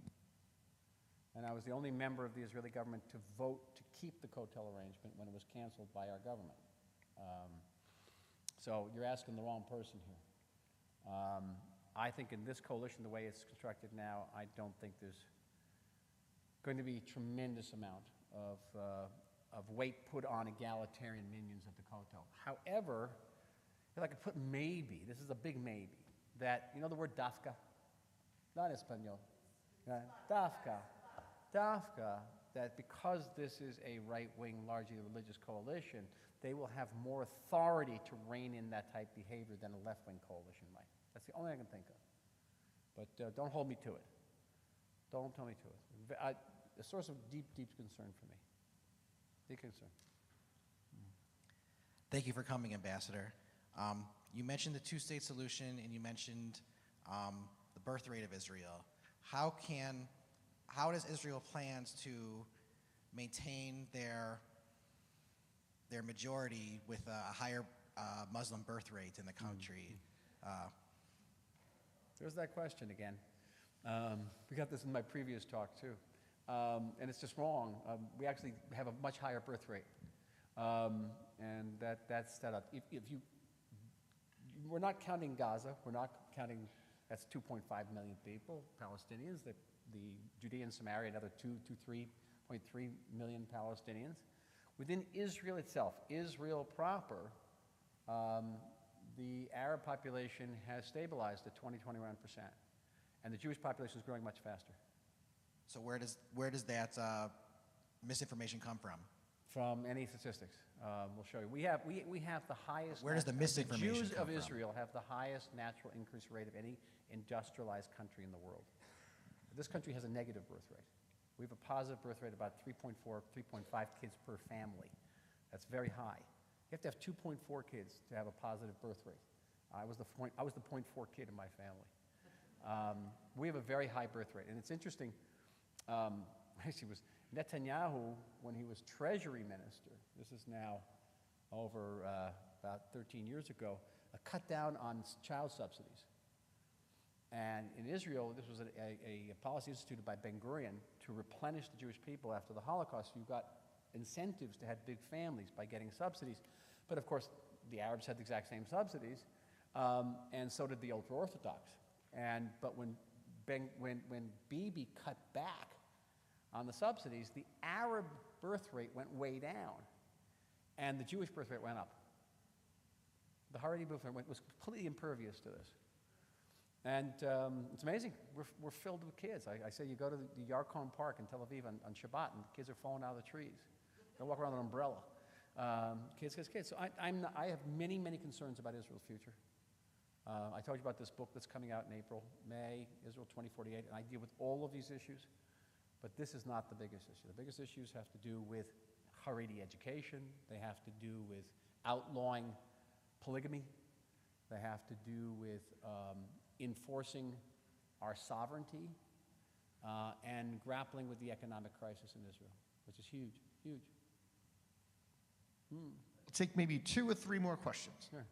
And I was the only member of the Israeli government to vote to keep the Kotel arrangement when it was canceled by our government. So you're asking the wrong person here. I think in this coalition, the way it's constructed now, I don't think there's going to be a tremendous amount of weight put on egalitarian minions of the Kotel. However, if I could put maybe, this is a big maybe, that, you know the word dafka? Not Espanol. Dafka. Dafka, that because this is a right-wing, largely religious coalition, they will have more authority to rein in that type of behavior than a left-wing coalition might. That's the only thing I can think of. But don't hold me to it. Don't hold me to it. A source of deep, deep concern for me. Deep concern. Thank you for coming, Ambassador. You mentioned the two-state solution, and you mentioned the birth rate of Israel. How does Israel plans to maintain their majority with a higher Muslim birth rate in the country? There's that question again. We got this in my previous talk too, and it's just wrong. We actually have a much higher birth rate, and that's set up. We're not counting Gaza. We're not counting. That's 2.5 million people, Palestinians. The Judea and Samaria, another 3.3 million Palestinians. Within Israel itself, Israel proper, the Arab population has stabilized at 20-21%, and the Jewish population is growing much faster. So where does that misinformation come from? From any statistics, we'll show you. We have the highest. Where does the misinformation Jews come of from? Israel have the highest natural increase rate of any industrialized country in the world. This country has a negative birth rate. We have a positive birth rate of about 3.4, 3.5 kids per family. That's very high. You have to have 2.4 kids to have a positive birth rate. I was the 0.4 kid in my family. We have a very high birth rate, and it's interesting. Actually, it was Netanyahu, when he was Treasury Minister, this is now over about 13 years ago, cut down on child subsidies. And in Israel, this was a policy instituted by Ben-Gurion to replenish the Jewish people after the Holocaust. You got incentives to have big families by getting subsidies. But of course, the Arabs had the exact same subsidies, and so did the ultra-Orthodox. But when Bibi cut back on the subsidies, the Arab birth rate went way down, and the Jewish birth rate went up. The Haredi birth rate was completely impervious to this. And it's amazing. We're filled with kids. I say you go to the Yarkon Park in Tel Aviv on Shabbat, and the kids are falling out of the trees. They walk around with an umbrella. Kids. So I have many, many concerns about Israel's future. I told you about this book that's coming out in April, May, Israel 2048, and I deal with all of these issues. But this is not the biggest issue. The biggest issues have to do with Haredi education. They have to do with outlawing polygamy. They have to do with enforcing our sovereignty and grappling with the economic crisis in Israel, which is huge, huge. We'll take maybe 2 or 3 more questions. Sure.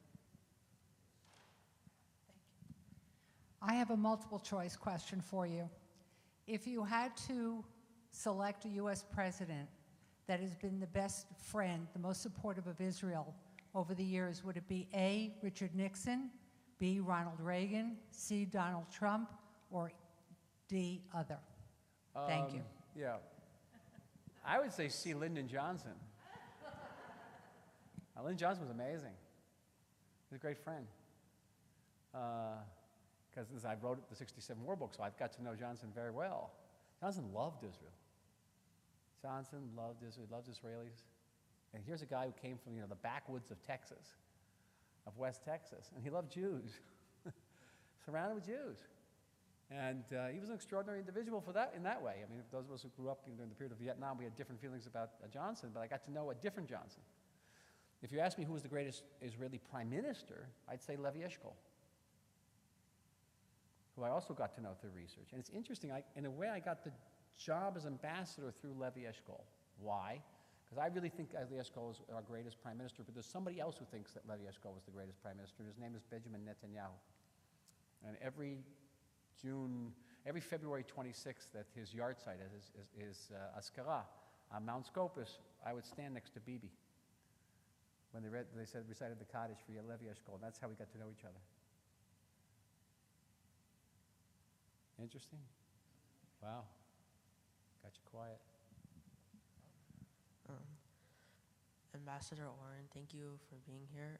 I have a multiple choice question for you. If you had to select a U.S. president that has been the best friend, the most supportive of Israel over the years? Would it be A, Richard Nixon, B, Ronald Reagan, C, Donald Trump, or D, other? Thank you. Yeah. I would say C, Lyndon Johnson. Lyndon Johnson was amazing. He was a great friend. Because I wrote the 67 War Book, so I've got to know Johnson very well. Johnson loved Israel. Johnson loved Israel, loved Israelis. And here's a guy who came from, the backwoods of Texas, of West Texas, and he loved Jews, surrounded with Jews. And he was an extraordinary individual in that way. I mean, those of us who grew up during the period of Vietnam, we had different feelings about Johnson, but I got to know a different Johnson. If you ask me who was the greatest Israeli prime minister, I'd say Levi Eshkol, who I also got to know through research. And it's interesting, in a way I got the job as ambassador through Levi Eshkol. Why? Because I really think Levi Eshkol is our greatest prime minister, but there's somebody else who thinks that Levi Eshkol was the greatest prime minister, and his name is Benjamin Netanyahu. And every February 26th at his yard site, at his Askara on Mount Scopus, I would stand next to Bibi when they recited the Kaddish for Levi Eshkol, and that's how we got to know each other. Interesting? Wow. Got you quiet. Ambassador Oren, thank you for being here.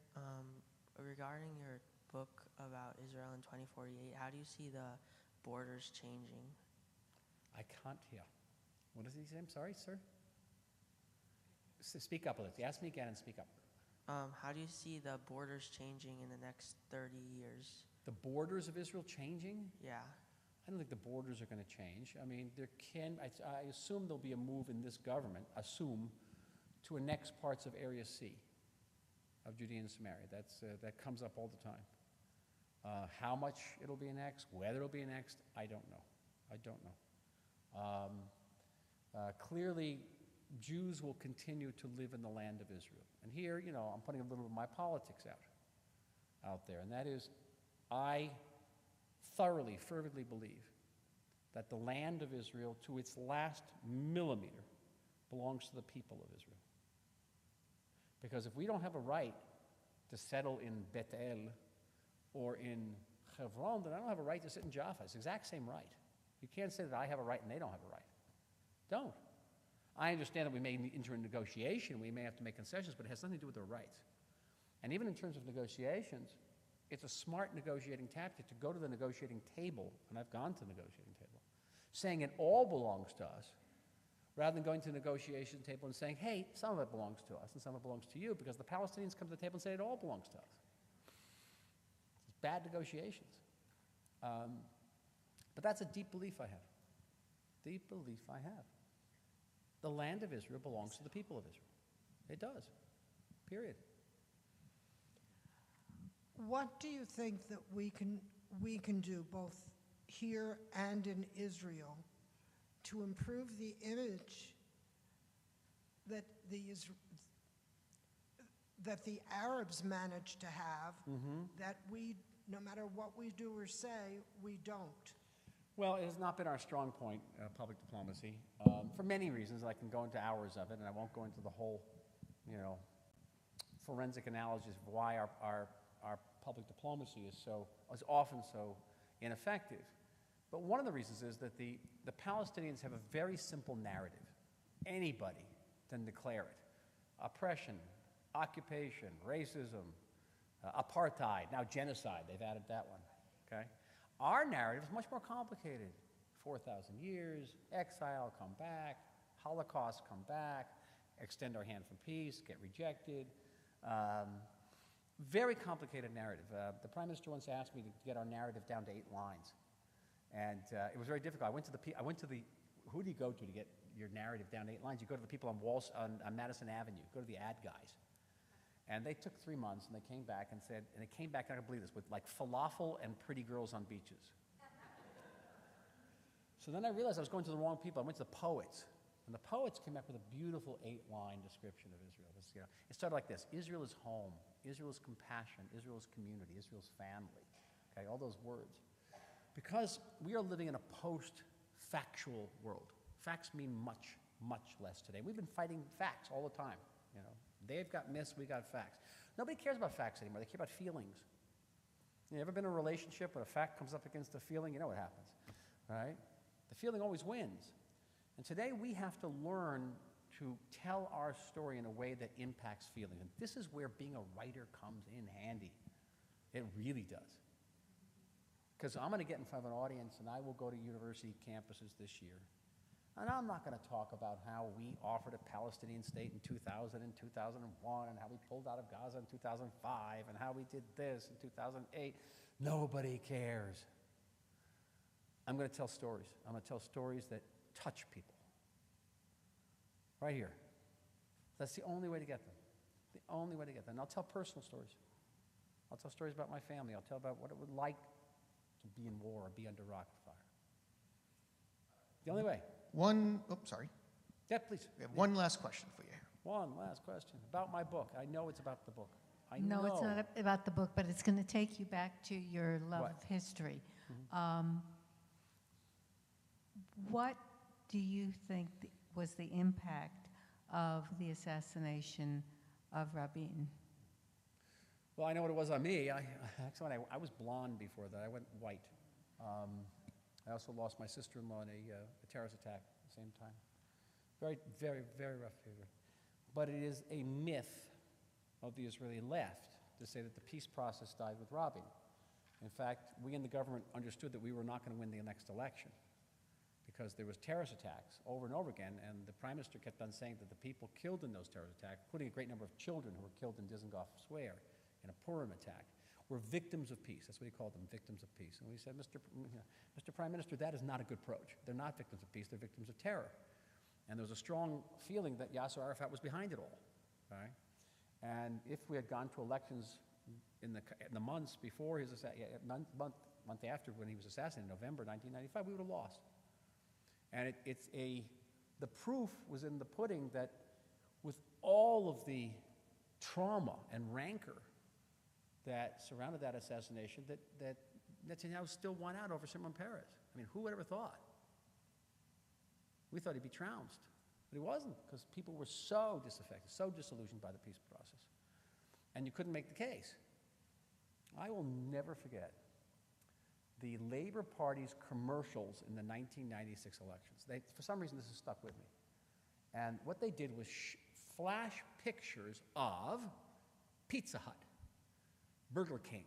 Regarding your book about Israel in 2048, how do you see the borders changing? I can't hear. What does he say? I'm sorry, sir? Speak up a little. Ask me again and speak up. How do you see the borders changing in the next 30 years? The borders of Israel changing? Yeah. I don't think the borders are going to change. I mean, I assume there'll be a move in this government, to annex parts of Area C of Judea and Samaria. That comes up all the time. How much it'll be annexed, whether it'll be annexed, I don't know. Clearly, Jews will continue to live in the land of Israel. And here, I'm putting a little of my politics out there, and that is, I thoroughly, fervently believe that the land of Israel, to its last millimeter, belongs to the people of Israel. Because if we don't have a right to settle in Beth El or in Hebron, then I don't have a right to sit in Jaffa. It's the exact same right. You can't say that I have a right and they don't have a right. Don't. I understand that we may enter a negotiation, we may have to make concessions, but it has nothing to do with their rights. And even in terms of negotiations, it's a smart negotiating tactic to go to the negotiating table, and I've gone to the negotiating table, saying it all belongs to us, rather than going to the negotiation table and saying, hey, some of it belongs to us and some of it belongs to you, because the Palestinians come to the table and say it all belongs to us. It's bad negotiations. But that's a deep belief I have. Deep belief I have. The land of Israel belongs to the people of Israel. It does. Period. What do you think that we can do, both here and in Israel, to improve the image that the Arabs manage to have, that we, no matter what we do or say, we don't? Well, it has not been our strong point, public diplomacy, for many reasons. I can go into hours of it, and I won't go into the whole, forensic analysis of why our public diplomacy is often so ineffective. But one of the reasons is that the Palestinians have a very simple narrative. Anybody can declare it. Oppression, occupation, racism, apartheid, now genocide, they've added that one, okay? Our narrative is much more complicated. 4,000 years, exile, come back, Holocaust, come back, extend our hand for peace, get rejected. Very complicated narrative. The Prime Minister once asked me to get our narrative down to 8 lines. And it was very difficult. I went to the who do you go to get your narrative down to 8 lines? You go to the people on Madison Avenue, go to the ad guys. And they took 3 months, and they came back and said, and it came back, I can't believe this, with like falafel and pretty girls on beaches. So then I realized I was going to the wrong people. I went to the poets. And the poets came back with a beautiful 8-line description of Israel. It started like this: Israel is home, Israel is compassion, Israel is community, Israel is family. Okay, all those words. Because we are living in a post-factual world. Facts mean much much less today. We've been fighting facts all the time. You know, they've got myths, we got facts. Nobody cares about facts anymore. They care about feelings. You ever been in a relationship where a fact comes up against a feeling? You know what happens, right? The feeling always wins. And today we have to learn to tell our story in a way that impacts feeling. And this is where being a writer comes in handy. It really does. Because I'm going to get in front of an audience, and I will go to university campuses this year. And I'm not going to talk about how we offered a Palestinian state in 2000 and 2001, and how we pulled out of Gaza in 2005, and how we did this in 2008. Nobody cares. I'm going to tell stories. I'm going to tell stories that touch people. Right here. That's the only way to get them. The only way to get them. And I'll tell personal stories. I'll tell stories about my family. I'll tell about what it was like to be in war or be under rocket fire. The only way. Sorry. Yeah, please. We have one last question for you. One last question about my book. I know it's about the book. No, it's not about the book, but it's going to take you back to your love of history. What do you think was the impact of the assassination of Rabin? Well, I know what it was on me. Actually, I was blonde before that. I went white. I also lost my sister-in-law in a terrorist attack at the same time. Very, very, very rough period. But it is a myth of the Israeli left to say that the peace process died with Rabin. In fact, we in the government understood that we were not going to win the next election because there was terrorist attacks over and over again, and the Prime Minister kept on saying that the people killed in those terrorist attacks, including a great number of children who were killed in Dizengoff Square in a Purim attack, were victims of peace. That's what he called them, victims of peace. And we said, Mr. Prime Minister, that is not a good approach. They're not victims of peace, they're victims of terror. And there was a strong feeling that Yasser Arafat was behind it all, right? And if we had gone to elections in the months before his month after when he was assassinated, November 1995, we would have lost. And the proof was in the pudding that with all of the trauma and rancor that surrounded that assassination, that Netanyahu still won out over Shimon Peres. I mean, who would ever thought? We thought he'd be trounced, but he wasn't, because people were so disaffected, so disillusioned by the peace process. And you couldn't make the case. I will never forget the Labor Party's commercials in the 1996 elections. For some reason, this has stuck with me. And what they did was flash pictures of Pizza Hut, Burger King,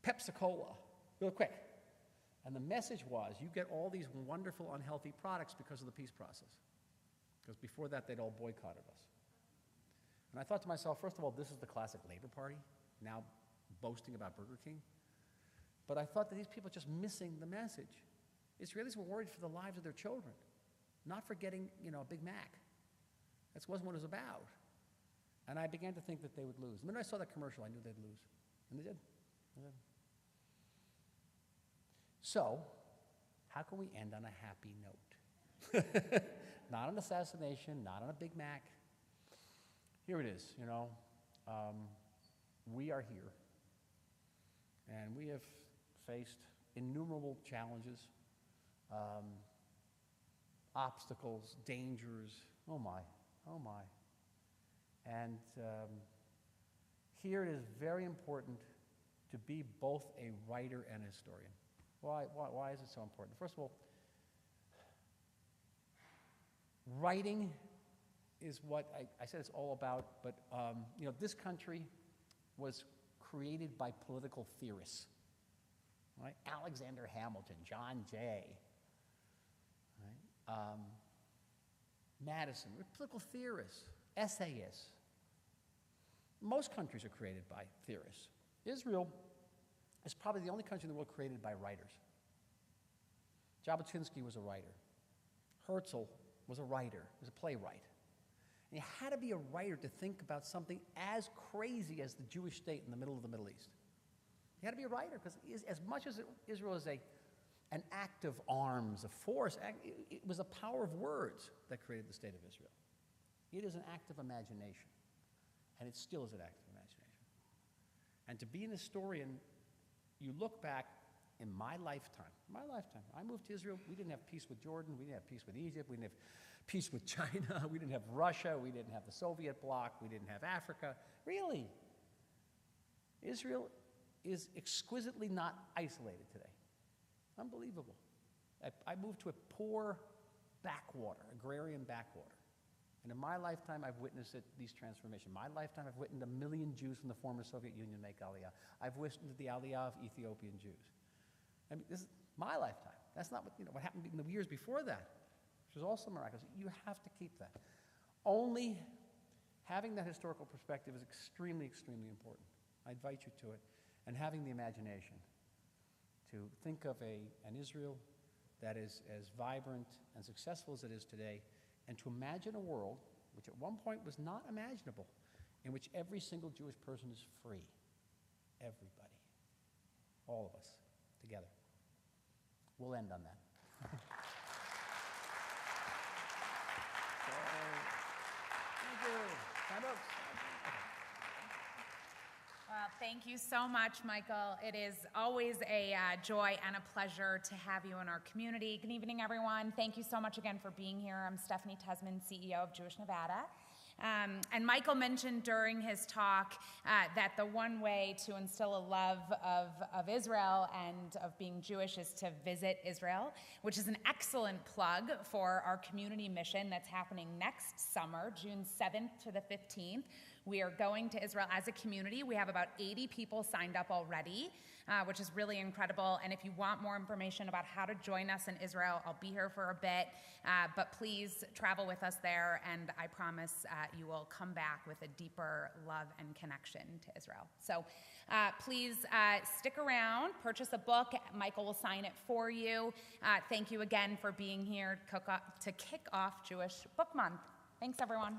Pepsi-Cola, real quick. And the message was, you get all these wonderful, unhealthy products because of the peace process. Because before that, they'd all boycotted us. And I thought to myself, first of all, this is the classic Labor Party, now boasting about Burger King. But I thought that these people are just missing the message. Israelis were worried for the lives of their children, not for getting, a Big Mac. That wasn't what it was about. And I began to think that they would lose. The minute I saw that commercial, I knew they'd lose. And they did. They did. So, how can we end on a happy note? Not an assassination, not on a Big Mac. Here it is, we are here. And we have faced innumerable challenges, obstacles, dangers. Oh my. And here it is very important to be both a writer and a historian. Why is it so important? First of all, writing is what I said it's all about, but this country was created by political theorists, right? Alexander Hamilton, John Jay, right? Madison, political theorists, essayists. Most countries are created by theorists. Israel is probably the only country in the world created by writers. Jabotinsky was a writer. Herzl was a writer, was a playwright. And you had to be a writer to think about something as crazy as the Jewish state in the middle of the Middle East. You had to be a writer, because as much as Israel is an act of arms, a force, it was the power of words that created the state of Israel. It is an act of imagination, and it still is an act of imagination. And to be an historian, you look back in my lifetime, I moved to Israel, we didn't have peace with Jordan, we didn't have peace with Egypt, we didn't have peace with China, we didn't have Russia, we didn't have the Soviet bloc, we didn't have Africa. Really, Israel is exquisitely not isolated today. Unbelievable. I moved to a poor backwater, agrarian backwater. And in my lifetime, I've witnessed these transformations. In my lifetime, I've witnessed 1 million Jews from the former Soviet Union make Aliyah. I've witnessed the Aliyah of Ethiopian Jews. I mean, this is my lifetime. That's not what happened in the years before that, which was also miraculous. You have to keep that. Only having that historical perspective is extremely, extremely important. I invite you to it. And having the imagination to think of an Israel that is as vibrant and successful as it is today, and to imagine a world, which at one point was not imaginable, in which every single Jewish person is free. Everybody. All of us, together. We'll end on that. Thank you. Stand up. Well, thank you so much, Michael. It is always a joy and a pleasure to have you in our community. Good evening, everyone. Thank you so much again for being here. I'm Stephanie Tesman, CEO of Jewish Nevada. And Michael mentioned during his talk that the one way to instill a love of Israel and of being Jewish is to visit Israel, which is an excellent plug for our community mission that's happening next summer, June 7th to the 15th. We are going to Israel as a community. We have about 80 people signed up already, which is really incredible. And if you want more information about how to join us in Israel, I'll be here for a bit. But please travel with us there, and I promise you will come back with a deeper love and connection to Israel. So please stick around, purchase a book. Michael will sign it for you. Thank you again for being here to kick off Jewish Book Month. Thanks, everyone.